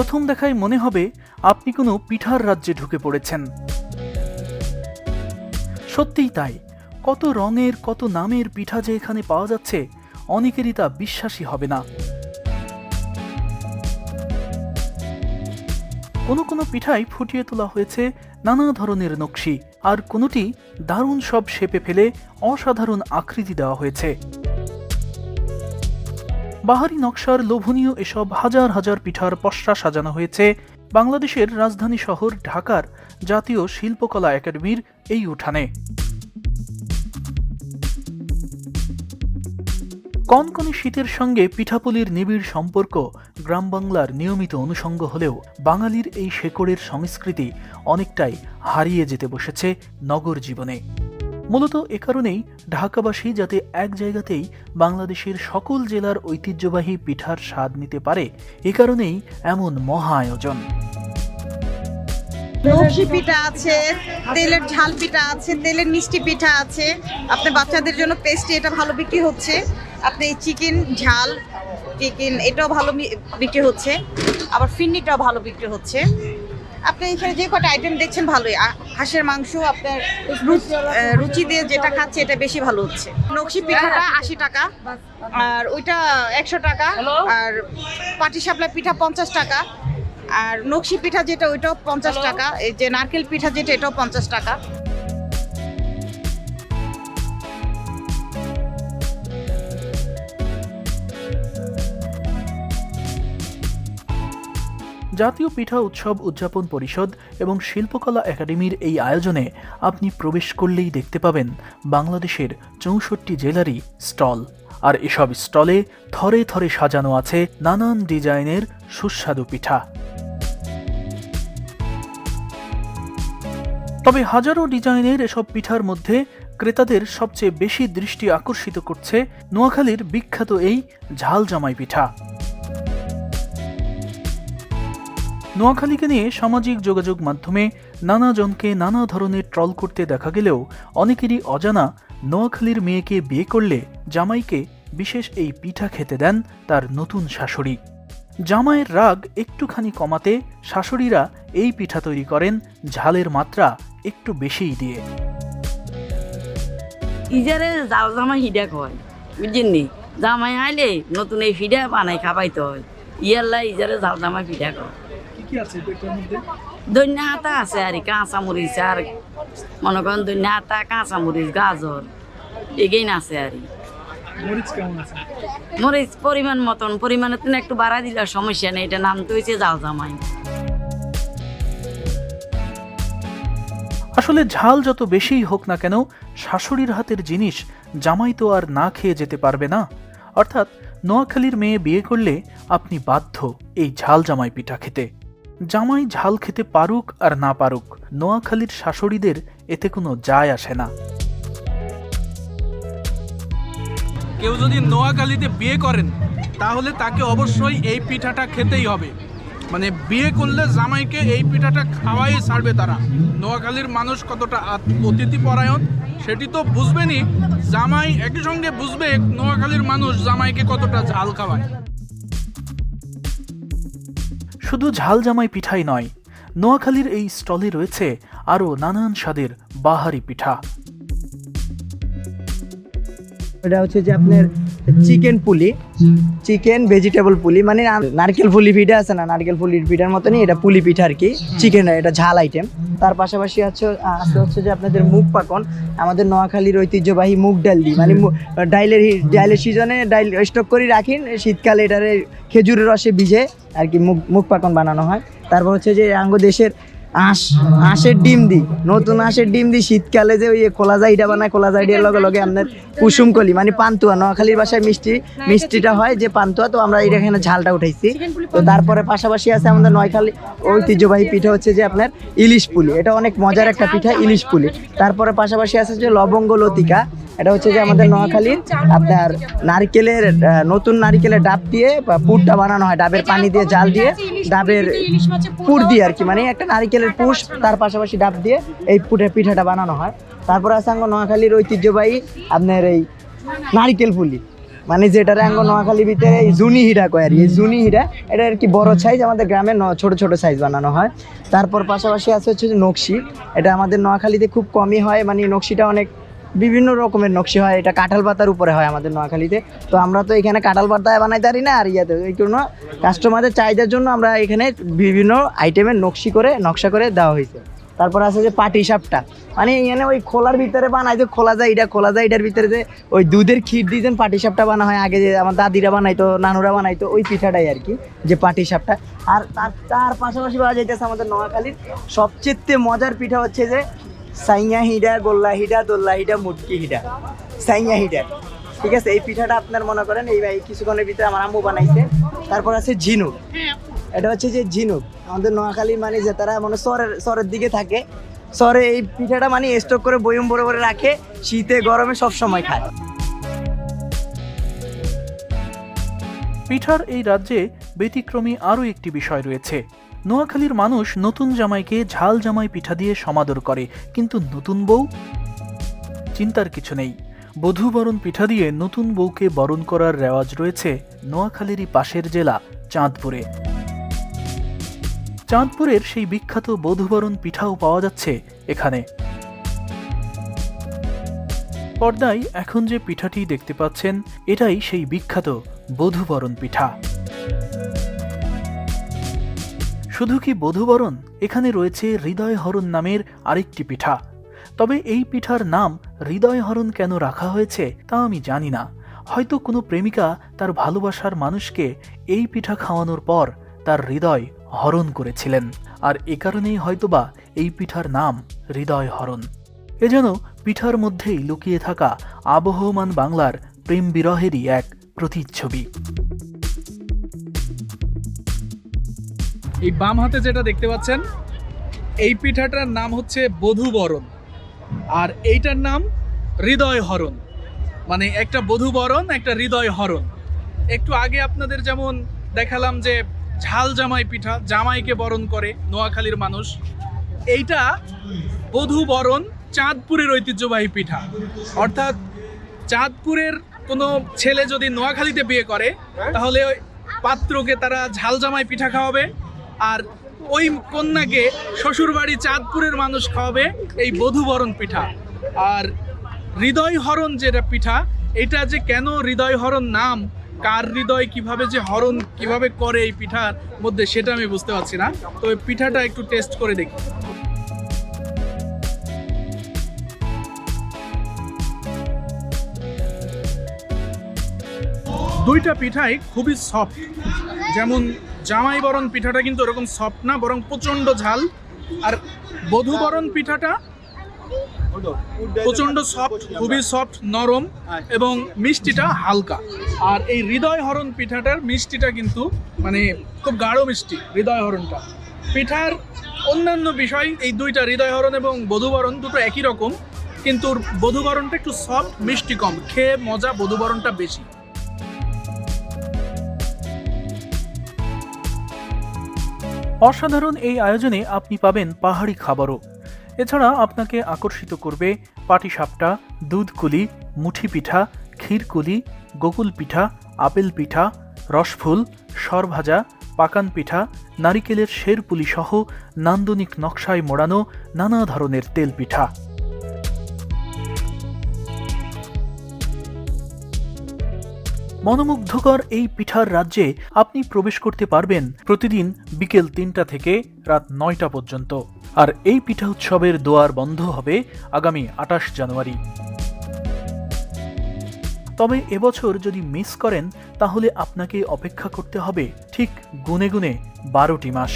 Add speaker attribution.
Speaker 1: প্রথম দেখায় মনে হবে আপনি কোনো পিঠার রাজ্যে ঢুকে পড়েছেন। সত্যিই তাই, কত রঙের কত নামের পিঠা যে এখানে পাওয়া যাচ্ছে অনেকেরই তা বিশ্বাসই হবে না। কোনো কোনো পিঠায় ফুটিয়ে তোলা হয়েছে নানা ধরনের নকশি, আর কোনোটি দারুণ সব শেপে ফেলে অসাধারণ আকৃতি দেওয়া হয়েছে। বাহারি নকশার লোভনীয় এসব হাজার হাজার পিঠার পসরা সাজানো হয়েছে বাংলাদেশের রাজধানী শহর ঢাকার জাতীয় শিল্পকলা একাডেমির এই উঠানে। কনকনে শীতের সঙ্গে পিঠাপুলির নিবিড় সম্পর্ক গ্রাম বাংলার নিয়মিত অনুষঙ্গ হলেও বাঙালির এই শেকড়ের সংস্কৃতি অনেকটাই হারিয়ে যেতে বসেছে নগর জীবনে। মূলত এ কারণেই ঢাকাবাসী যাতে এক জায়গাতেই বাংলাদেশের সকল জেলার ঐতিহ্যবাহী পিঠার স্বাদ নিতে পারে, এ কারণেই এমন মহা আয়োজন।
Speaker 2: নকশি পিঠা আছে, তেলের ঝাল পিঠা আছে, তেলের মিষ্টি পিঠা আছে। আপনার বাচ্চাদের জন্য পেস্ট্রি, এটা ভালো বিক্রি হচ্ছে। আপনি চিকেন ঝাল চিকেন এটাও ভালো বিক্রি হচ্ছে, আবার ফিন্নিটাও ভালো বিক্রি হচ্ছে। আপনি এখানে যে কটা আইটেম দেখছেন ভালোই। হাঁসের মাংস আপনার রুচি দিয়ে যেটা খাচ্ছে এটা বেশি ভালো হচ্ছে। নকশি পিঠাটা 80 টাকা, আর ওইটা 100 টাকা, আর পাটিসাপলা পিঠা 50 টাকা, আর নকশি পিঠা যেটা ওইটাও 50 টাকা, এই যে নারকেল পিঠা যেটা এটাও 50 টাকা।
Speaker 1: জাতীয় পিঠা উৎসব উদযাপন পরিষদ এবং শিল্পকলা একাডেমির এই আয়োজনে আপনি প্রবেশ করলেই দেখতে পাবেন বাংলাদেশের 64 জেলারই স্টল, আর এসব স্টলে থরে থরে সাজানো আছে নানান ডিজাইনের সুস্বাদু পিঠা। তবে হাজারো ডিজাইনের এসব পিঠার মধ্যে ক্রেতাদের সবচেয়ে বেশি দৃষ্টি আকর্ষিত করছে নোয়াখালীর বিখ্যাত এই ঝাল জামাই পিঠা। নোয়াখালীকে নিয়ে সামাজিক যোগাযোগ মাধ্যমে নানা জনকে নানা ধরনের ট্রল করতে দেখা গেলেও অনেকেরই অজানা নোয়াখালীর মেয়েকে বিয়ে করলে জামাইকে বিশেষ এই পিঠা খেতে দেন তার নতুন শাশুড়ি। জামাইয়ের রাগ একটুখানি কমাতে শাশুড়িরা এই পিঠা তৈরি করেন ঝালের মাত্রা একটু বেশিই দিয়ে।
Speaker 3: ইজারে জাল জামাই হিডা কয়, বুঝছেননি? জামাই আইলে নতুন এই ফিডা বানাই খাবাইতে হয়, ইয়াল্লা ইজারে জাল জামাই পিঠা কয়। দৈন্য হাতা আছে আর কাঁচা মরিচ, আর মনে করেন দৈন্য হাতা, কাঁচা মরিচ, গাজর এগেই না আছে। আর মরিচ পরিমাণ মতন, পরিমাণে একটু বাড়া দিলে সমস্যা নেই। এটা নাম তো হয়েছে জাল জামাই।
Speaker 1: আসলে ঝাল যত বেশিই হোক না কেন, শাশুড়ির হাতের জিনিস জামাই তো আর না খেয়ে যেতে পারবে না। অর্থাৎ নোয়াখালীর মেয়ে বিয়ে করলে আপনি বাধ্য এই ঝাল জামাই পিঠা খেতে। জামাই ঝাল খেতে পারুক আর না পারুক, নোয়াখালীর শাশুড়িদের এতে কোনো যায় আসে না।
Speaker 4: কেউ যদি নোয়াখালীতে বিয়ে করেন তাহলে তাকে অবশ্যই এই পিঠাটা খেতেই হবে। মানে বিয়ে করলে জামাইকে এই পিঠাটা খাওয়াই ছাড়বে তারা। নোয়াখালীর মানুষ কতটা অতিথি পরায়ণ সেটি তো বুঝবেনই, জামাই একই সঙ্গে বুঝবে নোয়াখালীর মানুষ জামাইকে কতটা ঝাল খাওয়ায়।
Speaker 1: শুধু ঝাল জামাই পিঠাই নয়, নোয়াখালীর এই স্টলে রয়েছে আরও নানান স্বাদের বাহারি পিঠা।
Speaker 5: এটা হচ্ছে যে আপনার চিকেন পুলি, চিকেন ভেজিটেবল পুলি, মানে নারকেল পুলি পিঠা আছে না, নারকেল পুলির পিঠার মতনই এটা পুলি পিঠা আর কি, চিকেন, এটা ঝাল আইটেম। তার পাশাপাশি হচ্ছে যে আপনাদের মুগ পাকন, আমাদের নোয়াখালীর ঐতিহ্যবাহী মুগ ডাল দি, মানে ডাইলের সিজনে ডাইল স্টক করে রাখি, শীতকালে এটারে খেজুরের রসে ভিজে আর কি মুগ পাকন বানানো হয়। তারপর হচ্ছে যে আঙ্গ দেশের আঁশের ডিম দি, নতুন আঁশের ডিম দি শীতকালে যে ওই খোলা জাইটা বানায়, খোলা জাইটার লগে লগে আপনার কুসুমকলি, মানে পান্তুয়া, নোয়াখালীর ভাষায় মিষ্টিটা হয় যে পান্তুয়া, তো আমরা এটা এখানে ঝালটা উঠাইছি। তো তারপরে পাশাপাশি আছে আমাদের নোয়াখালী ঐতিহ্যবাহী পিঠা হচ্ছে যে আপনার ইলিশ পুলি, এটা অনেক মজার একটা পিঠা, ইলিশ পুলি। তারপরে পাশাপাশি আছে যে লবঙ্গ লতিকা, এটা হচ্ছে যে আমাদের নোয়াখালীর আপনার নারকেলের নতুন নারকেলের ডাব দিয়ে পুরটা বানানো হয়, ডাবের পানি দিয়ে জাল দিয়ে ডাবের পুর দিয়ে আর কি, মানে একটা নারকেলের পুষ, তার পাশাপাশি ডাব দিয়ে এই পিঠাটা বানানো হয়। তারপর আছে নোয়াখালীর ঐতিহ্যবাহী আপনার এই নারকেল পুলি, মানে যেটার আঙ্গ নোয়াখালীর ভিতরে এই জুনি হিডা কয় আর এই জুনি হিডা এটা আর কি বড় সাইজ, আমাদের গ্রামে ছোট ছোট সাইজ বানানো হয়। তারপর পাশাপাশি আছে হচ্ছে যে নকশি, এটা আমাদের নোয়াখালীতে খুব কমই হয়, মানে নকশিটা অনেক বিভিন্ন রকমের নকশি হয়, এটা কাঁঠাল পাতার উপরে হয় আমাদের নোয়াখালীতে। তো আমরা তো এখানে কাঁঠাল পাতায় বানাইতে পারি না, আর ইয়াতে এই জন্য কাস্টমারদের চাহিদার জন্য আমরা এখানে বিভিন্ন আইটেমের নকশা করে দেওয়া হয়েছে। তারপর আছে যে পাটি সাপটা, মানে এখানে ওই খোলার ভিতরে বানাই, যে খোলা যায় এটার ভিতরে যে ওই দুধের ক্ষীর দিয়েছেন পাটি সাপটা বানা হয়। আগে যে আমার দাদিরা বানাইতো, নানুরা বানাইতো, ওই পিঠাটাই আর কি যে পাটি সাপটা। আর তার পাশাপাশি পাওয়া যাইতেছে আমাদের নোয়াখালীর সবচেয়ে মজার পিঠা হচ্ছে যে সাইয়া হিডা, গোল্লা হিডা, দোল্লা হিডা, মুটকি হিডা, সাইয়া হিডা। ঠিক আছে, এই পিঠাটা আপনার মনে করেন এই কিছুক্ষণের ভিতরে আমার আম্মু বানাইছে। তারপর আছে ঝিনুক, এটা হচ্ছে যে ঝিনুক আমাদের নোয়াখালী, মানে যে তারা মানে সরের দিকে থাকে, সরে এই পিঠাটা মানে স্টক করে বয়ম বড় করে রাখে, শীতে গরমে সব সময় খায়।
Speaker 1: পিঠার এই রাজ্যে ব্যতিক্রমী আরও একটি বিষয় রয়েছে। নোয়াখালীর মানুষ নতুন জামাইকে ঝাল জামাই পিঠা দিয়ে সমাদর করে, কিন্তু নতুন বউ? চিন্তার কিছু নেই, বধূবরণ পিঠা দিয়ে নতুন বউকে বরণ করার রেওয়াজ রয়েছে নোয়াখালীরই পাশের জেলা চাঁদপুরে। চাঁদপুরের সেই বিখ্যাত বধূবরণ পিঠাও পাওয়া যাচ্ছে এখানে। পর্দায় এখন যে পিঠাটি দেখতে পাচ্ছেন, এটাই সেই বিখ্যাত বধূবরণ পিঠা। শুধু কি বধূবরণ, এখানে রয়েছে হৃদয়হরণ নামের আরেকটি পিঠা। তবে এই পিঠার নাম হৃদয়হরণ কেন রাখা হয়েছে তা আমি জানি না। হয়তো কোনো প্রেমিকা তার ভালোবাসার মানুষকে এই পিঠা খাওয়ানোর পর তার হৃদয় হরণ করেছিলেন, আর এ কারণেই হয়তোবা এই পিঠার নাম হৃদয়হরণ। এ যেন পিঠার মধ্যেই লুকিয়ে থাকা আবহমান বাংলার প্রেম বিরহেরই এক প্রতিচ্ছবি।
Speaker 4: এই বাম হাতে যেটা দেখতে পাচ্ছেন, এই পিঠাটার নাম হচ্ছে বধূবরণ, আর এইটার নাম হৃদয়হরণ। মানে একটা বধূবরণ, একটা হৃদয়হরণ। একটু আগে আপনাদের যেমন দেখালাম যে ঝাল জামাই পিঠা, জামাইকে বরণ করে নোয়াখালীর মানুষ, এইটা বধূবরণ চাঁদপুরের ঐতিহ্যবাহী পিঠা। অর্থাৎ চাঁদপুরের কোনো ছেলে যদি নোয়াখালীতে বিয়ে করে, তাহলে ওই পাত্রকে তারা ঝাল জামাই পিঠা খাওয়াবে, আর ওই কন্যাকে শ্বশুরবাড়ি চাঁদপুরের মানুষ খাওয়াবে এই বধূবরণ পিঠা। আর হৃদয়হরণ যেটা পিঠা, এটা যে কেন হৃদয়হরণ নাম, কার হৃদয় কিভাবে যে হরণ কিভাবে করে এই পিঠার মধ্যে, সেটা আমি বুঝতে পারছি না। তো এই পিঠাটা একটু টেস্ট করে দেখি। দুইটা পিঠাই খুবই সফট। যেমন জামাই বরণ পিঠাটা কিন্তু এরকম সফট না, বরং প্রচণ্ড ঝাল। আর বধূবরণ পিঠাটা প্রচণ্ড সফট, খুবই সফট, নরম এবং মিষ্টিটা হালকা। আর এই হৃদয়হরণ পিঠাটার মিষ্টিটা কিন্তু মানে খুব গাঢ় মিষ্টি। হৃদয়হরণটা পিঠার অন্যান্য বিষয়, এই দুইটা হৃদয়হরণ এবং বধূবরণ দুটো একই রকম, কিন্তু বধূবরণটা একটু সফট, মিষ্টি কম, খেয়ে মজা বধূবরণটা বেশি।
Speaker 1: অসাধারণ এই আয়োজনে আপনি পাবেন পাহাড়ি খাবারও। এছাড়া আপনাকে আকর্ষিত করবে পাটিসাপটা, দুধকুলি, মুঠি পিঠা, ক্ষীরকুলি, গোকুল পিঠা, আপেল পিঠা, রসফুল, সরভাজা, পাকান পিঠা, নারিকেলের শেরপুলি সহ নান্দনিক নকশায় মোড়ানো নানা ধরনের তেল পিঠা। মনোমুগ্ধকর এই পিঠার রাজ্যে আপনি প্রবেশ করতে পারবেন প্রতিদিন বিকেল ৩টা থেকে রাত ৯টা পর্যন্ত। আর এই পিঠা উৎসবের দোয়ার বন্ধ হবে আগামী ২৮ জানুয়ারি। তবে এবছর যদি মিস করেন, তাহলে আপনাকে অপেক্ষা করতে হবে ঠিক গুনে গুনে 12টি মাস।